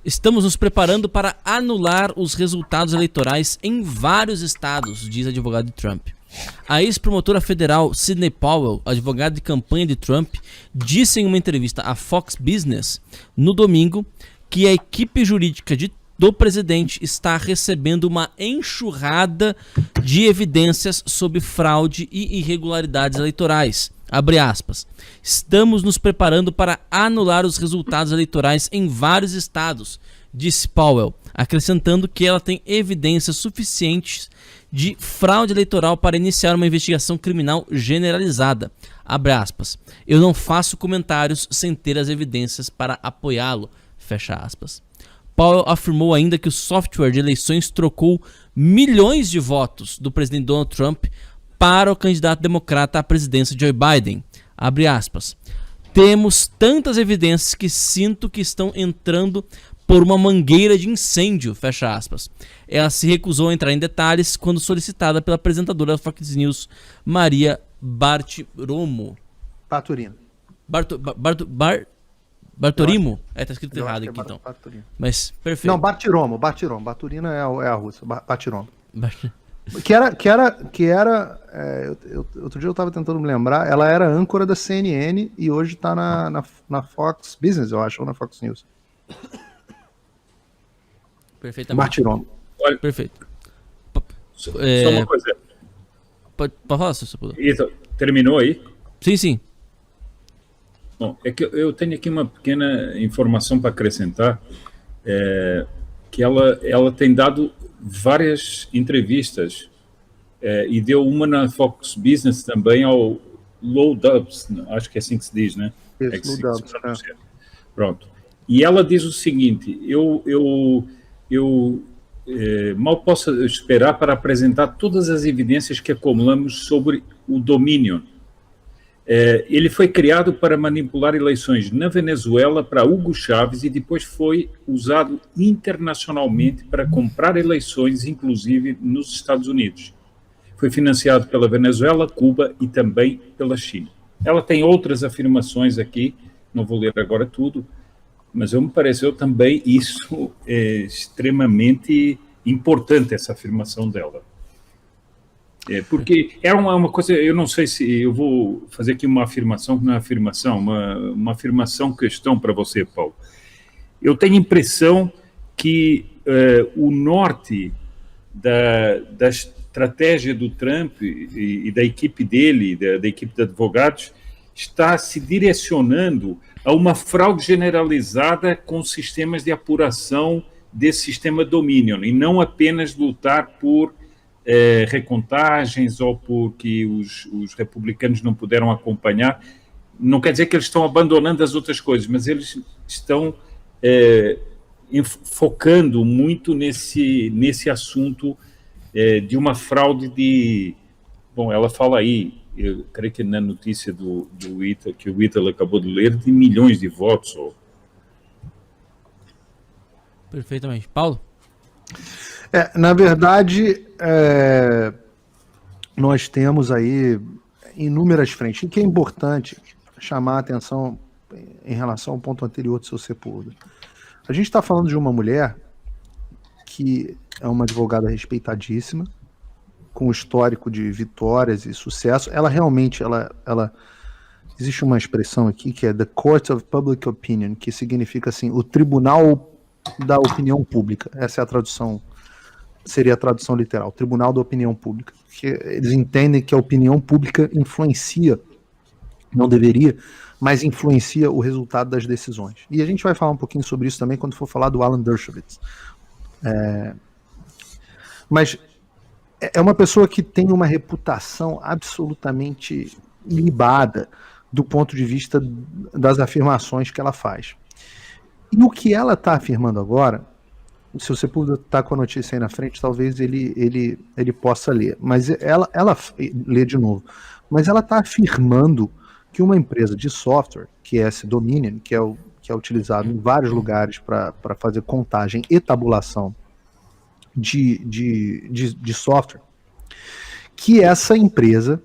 Estamos nos preparando para anular os resultados eleitorais em vários estados, diz advogado de Trump. A ex-promotora federal Sidney Powell, advogada de campanha de Trump, disse em uma entrevista à Fox Business no domingo que a equipe jurídica do presidente está recebendo uma enxurrada de evidências sobre fraude e irregularidades eleitorais. Abre aspas. Estamos nos preparando para anular os resultados eleitorais em vários estados, disse Powell, acrescentando que ela tem evidências suficientes de fraude eleitoral para iniciar uma investigação criminal generalizada. Abre aspas. Eu não faço comentários sem ter as evidências para apoiá-lo. Fecha aspas. Powell afirmou ainda que o software de eleições trocou milhões de votos do presidente Donald Trump para o candidato democrata à presidência Joe Biden. Abre aspas. Temos tantas evidências que sinto que estão entrando por uma mangueira de incêndio. Fecha aspas. Ela se recusou a entrar em detalhes quando solicitada pela apresentadora da Fox News, Maria Bartiromo. Baturino. Bartorimo? Tá escrito errado aqui então. Baturino. Mas, perfeito. Não, Bartiromo. Baturino é a russa. Bartiromo. Outro dia eu tava tentando me lembrar, ela era âncora da CNN e hoje tá na Fox Business, eu acho, ou na Fox News. Perfeitamente. Bartiromo. Olha, Perfeito. Só uma coisa. Pode falar, seu Pulo? Isso, terminou aí? Sim. Bom, é que eu tenho aqui uma pequena informação para acrescentar, que ela tem dado várias entrevistas e deu uma na Fox Business também ao Lou Dobbs, acho que é assim que se diz, né? Isso, Lou Dobbs, Pronto. E ela diz o seguinte, eu mal posso esperar para apresentar todas as evidências que acumulamos sobre o Dominion. Ele foi criado para manipular eleições na Venezuela para Hugo Chávez e depois foi usado internacionalmente para comprar eleições, inclusive nos Estados Unidos. Foi financiado pela Venezuela, Cuba e também pela China. Ela tem outras afirmações aqui, não vou ler agora tudo, mas me pareceu também isso extremamente importante, essa afirmação dela. Porque é uma coisa, eu não sei se eu vou fazer aqui uma afirmação que não é afirmação, uma afirmação questão para você, Paulo. Eu tenho a impressão que o norte da estratégia do Trump e da equipe dele, da equipe de advogados, está se direcionando a uma fraude generalizada com sistemas de apuração desse sistema Dominion, e não apenas lutar por recontagens ou porque os republicanos não puderam acompanhar. Não quer dizer que eles estão abandonando as outras coisas, mas eles estão focando muito nesse assunto de uma fraude de... Bom, ela fala aí, eu creio que na notícia do Ítalo, que o Ítalo acabou de ler, de milhões de votos. Perfeitamente. Paulo? Na verdade, nós temos aí inúmeras frentes. O que é importante chamar a atenção em relação ao ponto anterior do seu Sepúlveda. A gente está falando de uma mulher que é uma advogada respeitadíssima, com histórico de vitórias e sucesso. Ela realmente, existe uma expressão aqui que é The Court of Public Opinion, que significa assim, o Tribunal da Opinião Pública. Essa é a tradução, seria a tradução literal, Tribunal da Opinião Pública. Porque eles entendem que a opinião pública influencia, não deveria, mas influencia o resultado das decisões. E a gente vai falar um pouquinho sobre isso também quando for falar do Alan Dershowitz. Mas é uma pessoa que tem uma reputação absolutamente ilibada do ponto de vista das afirmações que ela faz. E o que ela está afirmando agora, se você puder estar com a notícia aí na frente, talvez ele possa ler. Mas ela lê de novo. Mas ela está afirmando que uma empresa de software, que é esse Dominion, que é utilizado em vários lugares para fazer contagem e tabulação de software, que essa empresa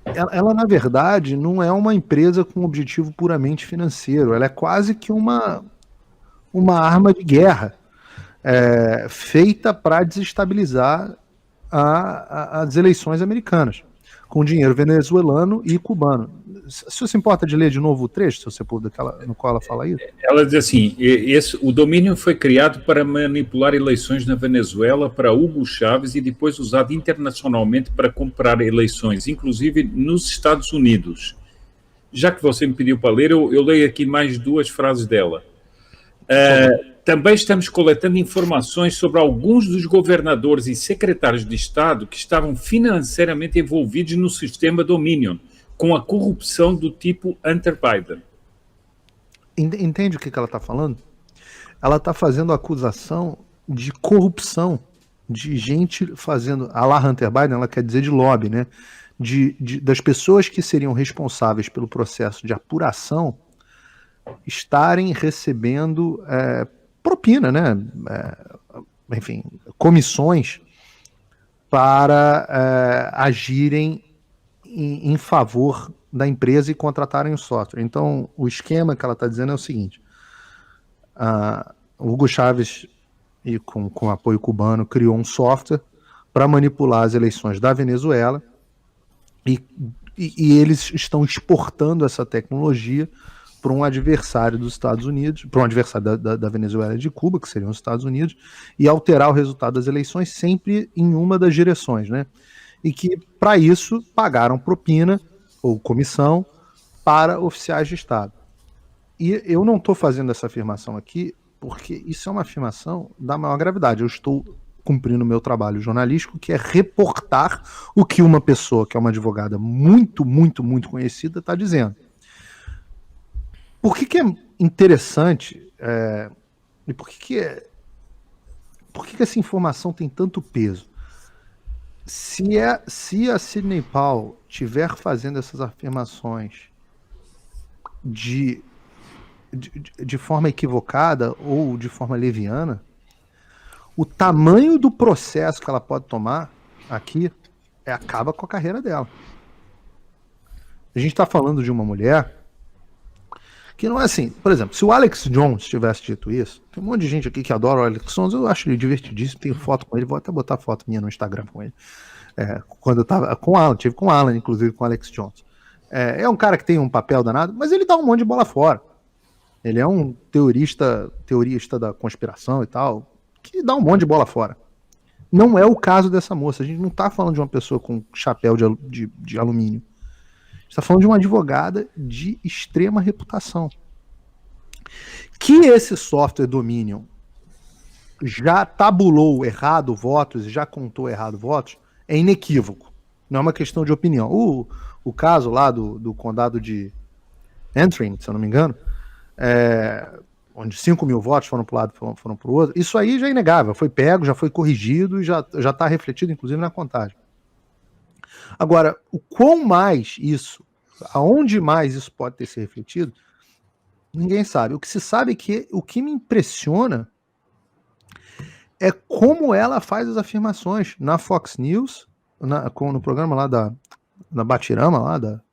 ela, na verdade, não é uma empresa com objetivo puramente financeiro. Ela é quase que uma arma de guerra feita para desestabilizar as eleições americanas, com dinheiro venezuelano e cubano. Se você importa de ler de novo o trecho, se você puder, no qual ela fala isso? Ela diz assim, o domínio foi criado para manipular eleições na Venezuela para Hugo Chávez e depois usado internacionalmente para comprar eleições, inclusive nos Estados Unidos. Já que você me pediu para ler, eu leio aqui mais 2 frases dela. Também estamos coletando informações sobre alguns dos governadores e secretários de Estado que estavam financeiramente envolvidos no sistema Dominion, com a corrupção do tipo Hunter Biden. Entende o que ela está falando? Ela está fazendo acusação de corrupção, de gente fazendo... A la Hunter Biden, ela quer dizer de lobby, né? Das pessoas que seriam responsáveis pelo processo de apuração estarem recebendo propina, né? Enfim, comissões para agirem em favor da empresa e contratarem o software. Então, o esquema que ela está dizendo é o seguinte: o Hugo Chávez, e com apoio cubano, criou um software para manipular as eleições da Venezuela e eles estão exportando essa tecnologia para um adversário dos Estados Unidos, para um adversário da Venezuela e de Cuba, que seriam os Estados Unidos, e alterar o resultado das eleições sempre em uma das direções, né? E que, para isso, pagaram propina ou comissão para oficiais de Estado. E eu não estou fazendo essa afirmação aqui porque isso é uma afirmação da maior gravidade. Eu estou cumprindo o meu trabalho jornalístico, que é reportar o que uma pessoa, que é uma advogada muito, muito, muito conhecida, está dizendo. Por que é interessante e por que essa informação tem tanto peso? Se a Sidney Powell estiver fazendo essas afirmações de forma equivocada ou de forma leviana, o tamanho do processo que ela pode tomar aqui acaba com a carreira dela. A gente está falando de uma mulher que não é assim. Por exemplo, se o Alex Jones tivesse dito isso, tem um monte de gente aqui que adora o Alex Jones, eu acho ele divertidíssimo, tenho foto com ele, vou até botar foto minha no Instagram com ele. Quando eu tava com o Alan, tive com o Alan, inclusive com o Alex Jones. É um cara que tem um papel danado, mas ele dá um monte de bola fora. Ele é um teorista da conspiração e tal, que dá um monte de bola fora. Não é o caso dessa moça. A gente não tá falando de uma pessoa com chapéu de alumínio. A gente tá falando de uma advogada de extrema reputação. Que esse software Dominion já tabulou errado votos e já contou errado votos é inequívoco. Não é uma questão de opinião. O caso lá do condado de Antrim, se eu não me engano, onde 5 mil votos foram para um lado e foram para o outro, isso aí já é inegável. Foi pego, já foi corrigido e já está refletido, inclusive, na contagem. Agora, o quão mais isso, aonde mais isso pode ter se refletido, ninguém sabe. O que se sabe é que o que me impressiona é como ela faz as afirmações na Fox News, no programa lá da Batirama,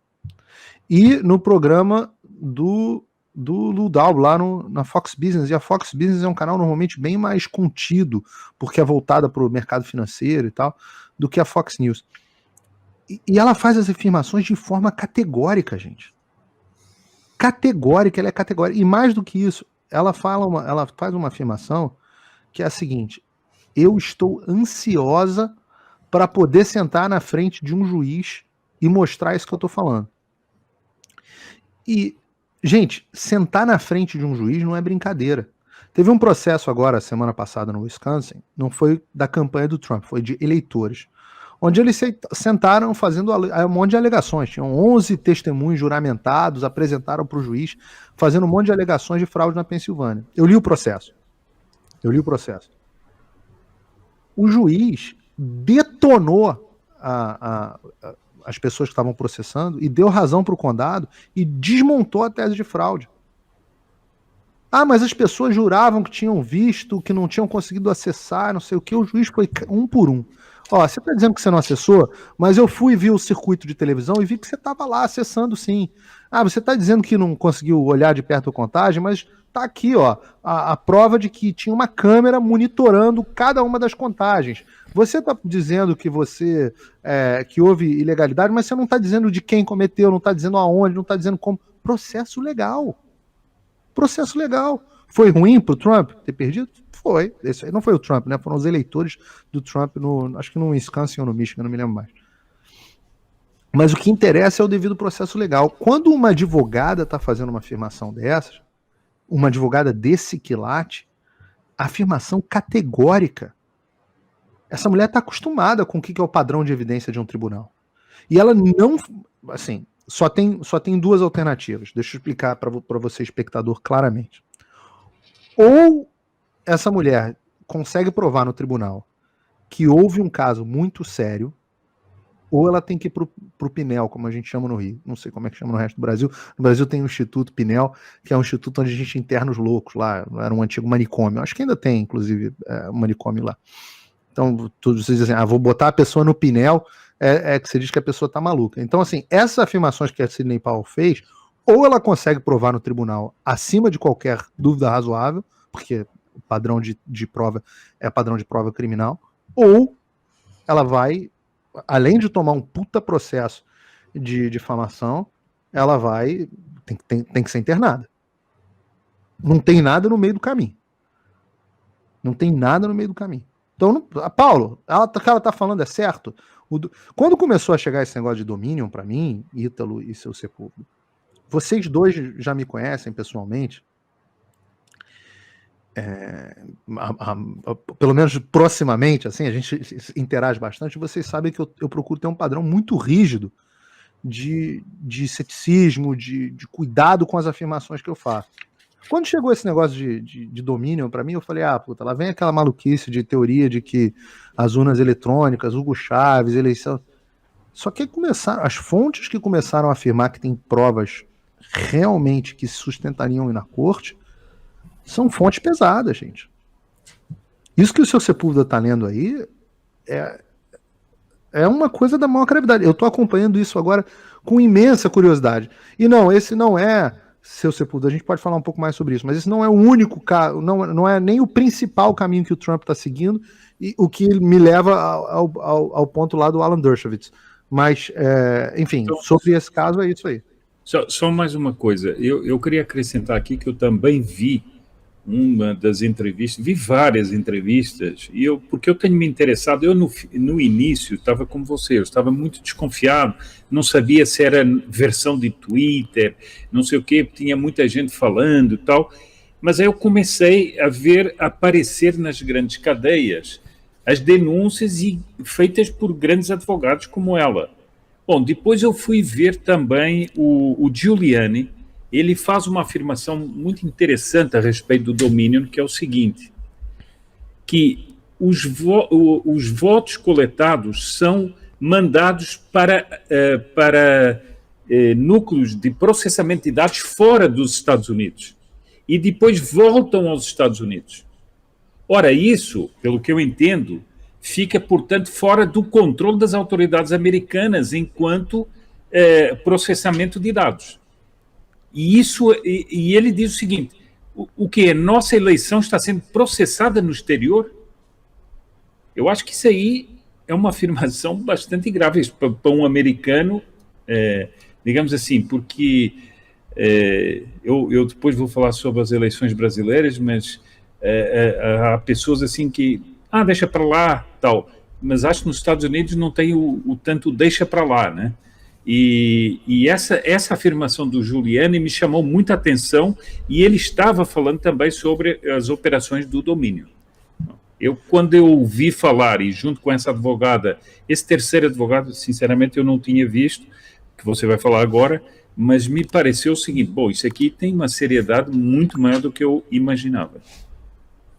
e no programa do Ludal, lá na Fox Business. E a Fox Business é um canal normalmente bem mais contido, porque é voltada para o mercado financeiro e tal, do que a Fox News. E ela faz as afirmações de forma categórica, gente. Categórica, ela é categórica. E mais do que isso, ela faz uma afirmação que é a seguinte: eu estou ansiosa para poder sentar na frente de um juiz e mostrar isso que eu estou falando. E, gente, sentar na frente de um juiz não é brincadeira. Teve um processo agora, semana passada, no Wisconsin, não foi da campanha do Trump, foi de eleitores, onde eles sentaram fazendo um monte de alegações. Tinham 11 testemunhos juramentados, apresentaram para o juiz, fazendo um monte de alegações de fraude na Pensilvânia. Eu li o processo. O juiz detonou as pessoas que estavam processando e deu razão para o condado e desmontou a tese de fraude. Ah, mas as pessoas juravam que tinham visto, que não tinham conseguido acessar, não sei o que, o juiz foi um por um. Ó, você está dizendo que você não acessou, mas eu fui ver o circuito de televisão e vi que você estava lá acessando sim. Ah, você está dizendo que não conseguiu olhar de perto a contagem, mas tá aqui, ó, a prova de que tinha uma câmera monitorando cada uma das contagens. Você está dizendo que que houve ilegalidade, mas você não está dizendo de quem cometeu, não está dizendo aonde, não está dizendo como. Processo legal. Processo legal. Foi ruim pro Trump ter perdido? Foi. Esse aí não foi o Trump, né? Foram os eleitores do Trump, acho que no Wisconsin ou no Michigan, não me lembro mais. Mas o que interessa é o devido processo legal. Quando uma advogada está fazendo uma afirmação dessas, uma advogada desse quilate, afirmação categórica. Essa mulher está acostumada com o que é o padrão de evidência de um tribunal. E ela não... Assim, só tem duas alternativas. Deixa eu explicar para você, espectador, claramente. Ou essa mulher consegue provar no tribunal que houve um caso muito sério, ou ela tem que ir pro Pinel, como a gente chama no Rio. Não sei como é que chama no resto do Brasil. No Brasil tem o Instituto Pinel, que é um instituto onde a gente interna os loucos lá. Era um antigo manicômio. Acho que ainda tem, inclusive, um manicômio lá. Então, vocês dizem assim, vou botar a pessoa no Pinel, que você diz que a pessoa tá maluca. Então, assim, essas afirmações que a Sidney Powell fez, ou ela consegue provar no tribunal acima de qualquer dúvida razoável, porque o padrão de prova é padrão de prova criminal, ou ela vai, além de tomar um puta processo de difamação, ela tem que ser internada. Não tem nada no meio do caminho. Não tem nada no meio do caminho. Então, Paulo, o que ela tá falando é certo? Quando começou a chegar esse negócio de Dominion para mim, Ítalo e seu Sepúlveda, vocês dois já me conhecem pessoalmente, pelo menos proximamente, assim, a gente interage bastante, vocês sabem que eu procuro ter um padrão muito rígido de ceticismo, de cuidado com as afirmações que eu faço. Quando chegou esse negócio de Dominion para mim, eu falei, puta, lá vem aquela maluquice de teoria de que as urnas eletrônicas, Hugo Chávez, eleição... Só que as fontes que começaram a afirmar que tem provas realmente que se sustentariam na corte, são fontes pesadas, gente. Isso que o seu Sepúlveda tá lendo aí é uma coisa da maior gravidade. Eu tô acompanhando isso agora com imensa curiosidade. E não, esse não é seu Sepúlveda, a gente pode falar um pouco mais sobre isso, mas esse não é o único caso, não é nem o principal caminho que o Trump está seguindo, e o que me leva ao ponto lá do Alan Dershowitz. Mas, enfim, sobre esse caso é isso aí. Só mais uma coisa, eu queria acrescentar aqui que eu também vi uma das entrevistas, vi várias entrevistas, porque eu tenho me interessado, eu no início estava como você, eu estava muito desconfiado, não sabia se era versão de Twitter, não sei o que, tinha muita gente falando e tal, mas aí eu comecei a ver aparecer nas grandes cadeias as denúncias feitas por grandes advogados como ela. Bom, depois eu fui ver também o Giuliani. Ele faz uma afirmação muito interessante a respeito do Dominion, que é o seguinte, que os votos coletados são mandados para núcleos de processamento de dados fora dos Estados Unidos e depois voltam aos Estados Unidos. Ora, isso, pelo que eu entendo, fica, portanto, fora do controle das autoridades americanas enquanto processamento de dados. E ele diz o seguinte, o que? Nossa eleição está sendo processada no exterior? Eu acho que isso aí é uma afirmação bastante grave para um americano, digamos assim, porque eu depois vou falar sobre as eleições brasileiras, mas há pessoas assim que, deixa para lá, tal, mas acho que nos Estados Unidos não tem o tanto deixa para lá, né? E essa afirmação do Giuliani me chamou muita atenção, e ele estava falando também sobre as operações do Dominion. Quando eu ouvi falar, e junto com essa advogada, esse terceiro advogado, sinceramente eu não tinha visto, que você vai falar agora, mas me pareceu o seguinte, isso aqui tem uma seriedade muito maior do que eu imaginava.